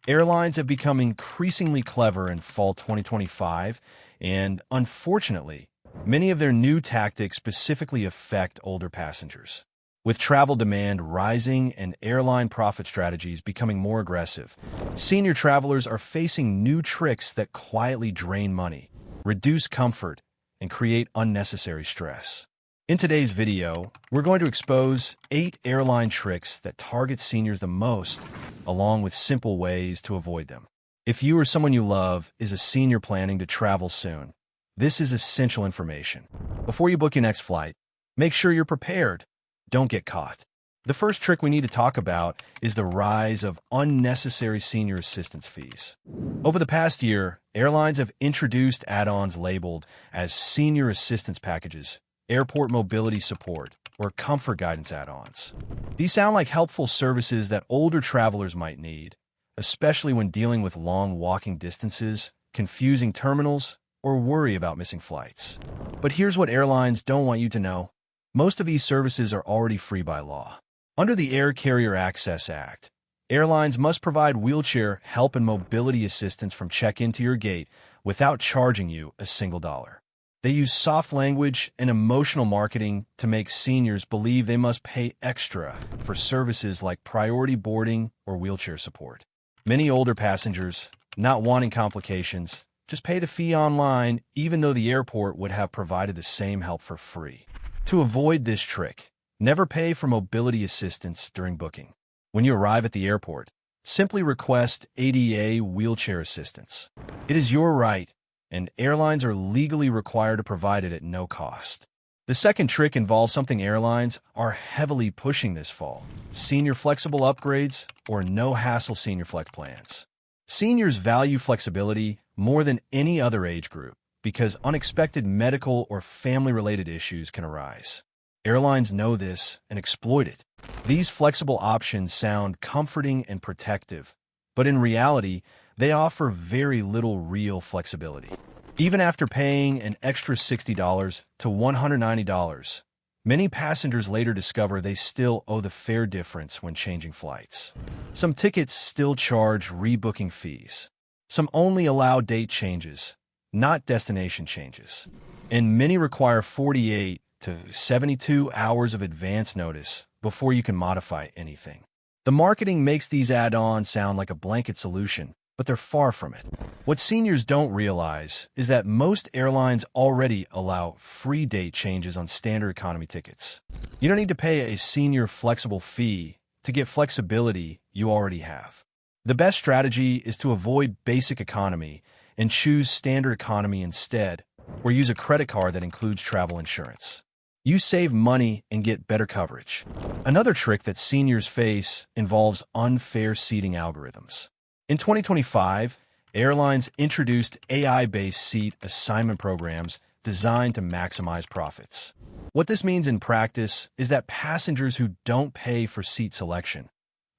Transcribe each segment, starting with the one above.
Airlines have become increasingly clever in fall 2025, and unfortunately, many of their new tactics specifically affect older passengers. With travel demand rising and airline profit strategies becoming more aggressive, senior travelers are facing new tricks that quietly drain money, reduce comfort, and create unnecessary stress. In today's video, we're going to expose 8 airline tricks that target seniors the most, along with simple ways to avoid them. If you or someone you love is a senior planning to travel soon, this is essential information. Before you book your next flight, make sure you're prepared. Don't get caught. The first trick we need to talk about is the rise of unnecessary senior assistance fees. Over the past year, airlines have introduced add-ons labeled as senior assistance packages, airport mobility support, or comfort guidance add-ons. These sound like helpful services that older travelers might need, especially when dealing with long walking distances, confusing terminals, or worry about missing flights. But here's what airlines don't want you to know. Most of these services are already free by law. Under the Air Carrier Access Act, airlines must provide wheelchair help and mobility assistance from check-in to your gate without charging you a single dollar. They use soft language and emotional marketing to make seniors believe they must pay extra for services like priority boarding or wheelchair support. Many older passengers, not wanting complications, just pay the fee online even though the airport would have provided the same help for free. To avoid this trick, never pay for mobility assistance during booking. When you arrive at the airport, simply request ADA wheelchair assistance. It is your right, and airlines are legally required to provide it at no cost. The second trick involves something airlines are heavily pushing this fall: senior flexible upgrades or no-hassle senior flex plans. Seniors value flexibility more than any other age group because unexpected medical or family-related issues can arise. Airlines know this and exploit it. These flexible options sound comforting and protective, but in reality, they offer very little real flexibility. Even after paying an extra $60 to $190, many passengers later discover they still owe the fare difference when changing flights. Some tickets still charge rebooking fees. Some only allow date changes, not destination changes. And many require 48 to 72 hours of advance notice before you can modify anything. The marketing makes these add-ons sound like a blanket solution, but they're far from it. What seniors don't realize is that most airlines already allow free date changes on standard economy tickets. You don't need to pay a senior flexible fee to get flexibility you already have. The best strategy is to avoid basic economy and choose standard economy instead, or use a credit card that includes travel insurance. You save money and get better coverage. Another trick that seniors face involves unfair seating algorithms. In 2025, airlines introduced AI-based seat assignment programs designed to maximize profits. What this means in practice is that passengers who don't pay for seat selection,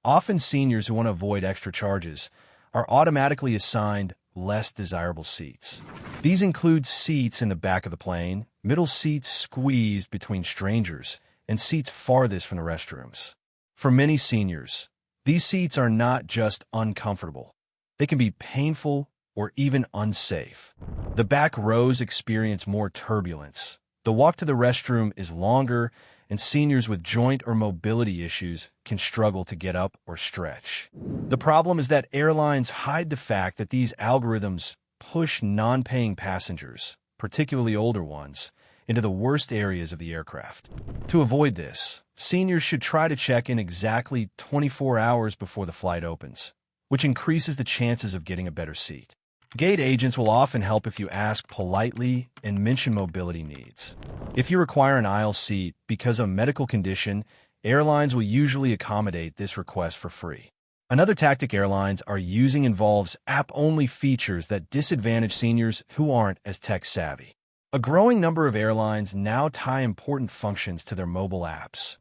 often seniors who want to avoid extra charges, are automatically assigned less desirable seats. These include seats in the back of the plane, middle seats squeezed between strangers, and seats farthest from the restrooms. For many seniors, these seats are not just uncomfortable. They can be painful or even unsafe. The back rows experience more turbulence. The walk to the restroom is longer, and seniors with joint or mobility issues can struggle to get up or stretch. The problem is that airlines hide the fact that these algorithms push non-paying passengers, particularly older ones, into the worst areas of the aircraft. To avoid this, seniors should try to check in exactly 24 hours before the flight opens, which increases the chances of getting a better seat. Gate agents will often help if you ask politely and mention mobility needs. If you require an aisle seat because of a medical condition, airlines will usually accommodate this request for free. Another tactic airlines are using involves app-only features that disadvantage seniors who aren't as tech-savvy. A growing number of airlines now tie important functions to their mobile apps.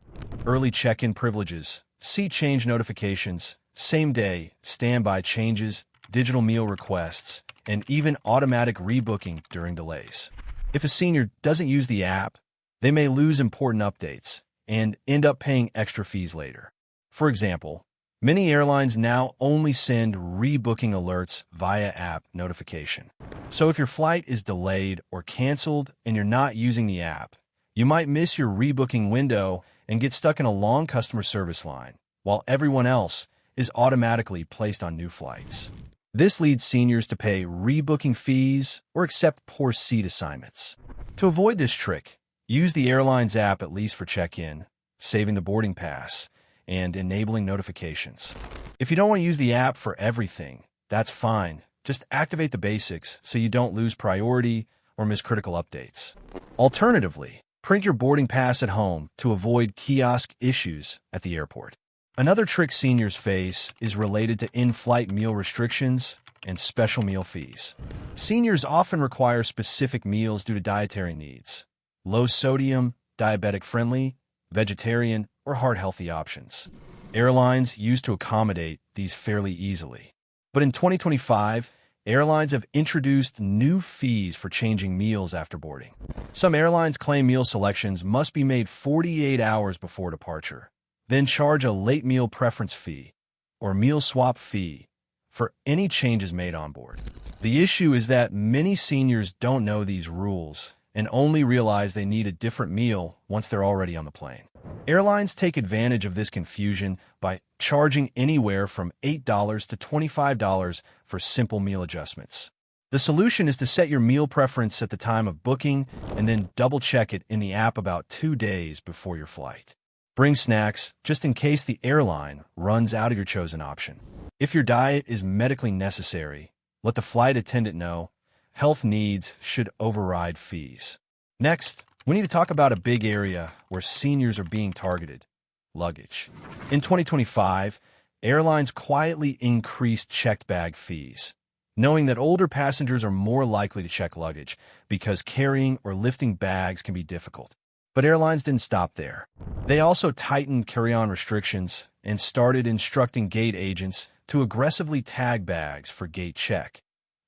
Early check-in privileges, seat change notifications, same-day, standby changes, digital meal requests, and even automatic rebooking during delays. If a senior doesn't use the app, they may lose important updates and end up paying extra fees later. For example, Many airlines now only send rebooking alerts via app notification. So if your flight is delayed or canceled and you're not using the app, you might miss your rebooking window and get stuck in a long customer service line, while everyone else is automatically placed on new flights. This leads seniors to pay rebooking fees or accept poor seat assignments. To avoid this trick, use the airline's app at least for check-in, saving the boarding pass, and enabling notifications. If you don't want to use the app for everything, that's fine. Just activate the basics so you don't lose priority or miss critical updates. Alternatively, print your boarding pass at home to avoid kiosk issues at the airport. Another trick seniors face is related to in-flight meal restrictions and special meal fees. Seniors often require specific meals due to dietary needs: low sodium, diabetic-friendly, vegetarian, or heart-healthy options. Airlines used to accommodate these fairly easily. But in 2025, airlines have introduced new fees for changing meals after boarding. Some airlines claim meal selections must be made 48 hours before departure, then charge a late meal preference fee or meal swap fee for any changes made on board. The issue is that many seniors don't know these rules and only realize they need a different meal once they're already on the plane. Airlines take advantage of this confusion by charging anywhere from $8 to $25 for simple meal adjustments. The solution is to set your meal preference at the time of booking and then double-check it in the app about 2 days before your flight. Bring snacks just in case the airline runs out of your chosen option. If your diet is medically necessary, let the flight attendant know. Health needs should override fees. Next, we need to talk about a big area where seniors are being targeted: luggage. In 2025, airlines quietly increased checked bag fees, knowing that older passengers are more likely to check luggage because carrying or lifting bags can be difficult. But airlines didn't stop there. They also tightened carry-on restrictions and started instructing gate agents to aggressively tag bags for gate check,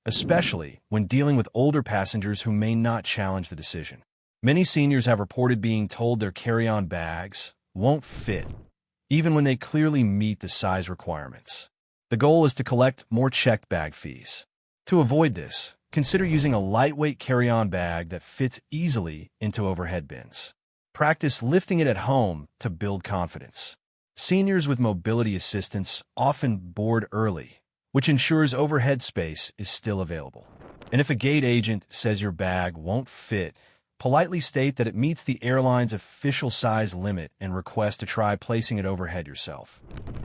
especially when dealing with older passengers who may not challenge the decision. Many seniors have reported being told their carry-on bags won't fit, even when they clearly meet the size requirements. The goal is to collect more checked bag fees. To avoid this, consider using a lightweight carry-on bag that fits easily into overhead bins. Practice lifting it at home to build confidence. Seniors with mobility assistance often board early, which ensures overhead space is still available. And if a gate agent says your bag won't fit, politely state that it meets the airline's official size limit and request to try placing it overhead yourself.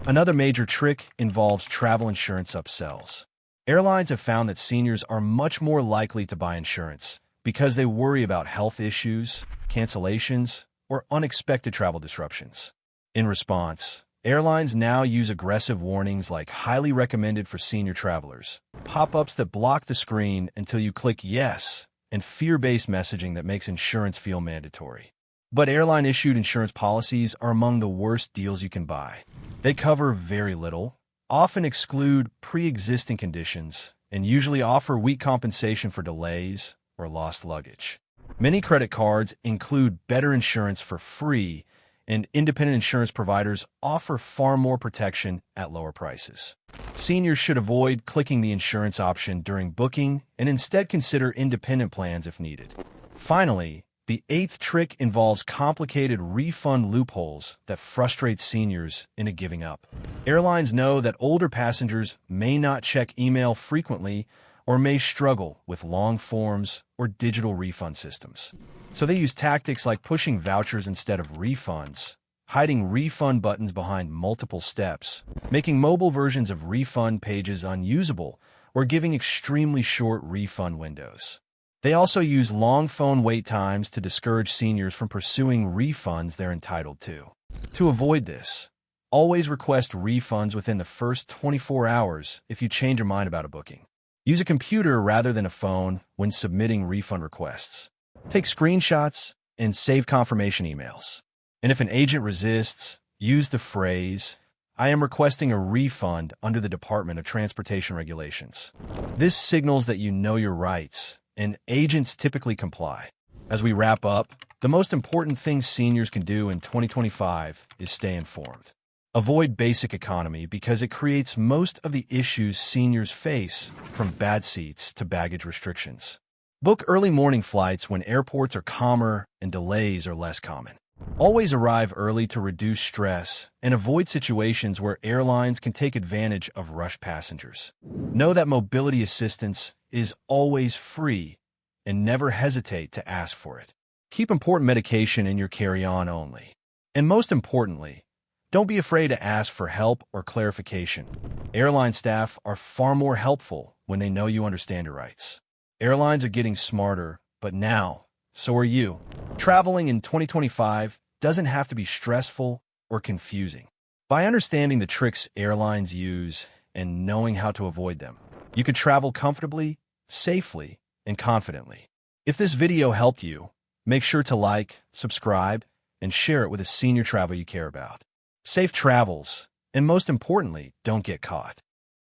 Another major trick involves travel insurance upsells. Airlines have found that seniors are much more likely to buy insurance because they worry about health issues, cancellations, or unexpected travel disruptions. In response, airlines now use aggressive warnings like "highly recommended for senior travelers," pop-ups that block the screen until you click yes, and fear-based messaging that makes insurance feel mandatory. But airline-issued insurance policies are among the worst deals you can buy. They cover very little, often exclude pre-existing conditions, and usually offer weak compensation for delays or lost luggage. Many credit cards include better insurance for free, and independent insurance providers offer far more protection at lower prices. Seniors should avoid clicking the insurance option during booking and instead consider independent plans if needed. Finally, the eighth trick involves complicated refund loopholes that frustrate seniors into giving up. Airlines know that older passengers may not check email frequently or may struggle with long forms or digital refund systems. So they use tactics like pushing vouchers instead of refunds, hiding refund buttons behind multiple steps, making mobile versions of refund pages unusable, or giving extremely short refund windows. They also use long phone wait times to discourage seniors from pursuing refunds they're entitled to. To avoid this, always request refunds within the first 24 hours if you change your mind about a booking. Use a computer rather than a phone when submitting refund requests. Take screenshots and save confirmation emails. And if an agent resists, use the phrase, "I am requesting a refund under the Department of Transportation regulations." This signals that you know your rights, and agents typically comply. As we wrap up, the most important thing seniors can do in 2025 is stay informed. Avoid basic economy because it creates most of the issues seniors face, from bad seats to baggage restrictions. Book early morning flights when airports are calmer and delays are less common. Always arrive early to reduce stress and avoid situations where airlines can take advantage of rush passengers. Know that mobility assistance is always free and never hesitate to ask for it. Keep important medication in your carry-on only. And most importantly, don't be afraid to ask for help or clarification. Airline staff are far more helpful when they know you understand your rights. Airlines are getting smarter, but now, so are you. Traveling in 2025 doesn't have to be stressful or confusing. By understanding the tricks airlines use and knowing how to avoid them, you can travel comfortably, safely, and confidently. If this video helped you, make sure to like, subscribe, and share it with a senior traveler you care about. Safe travels, and most importantly, don't get caught.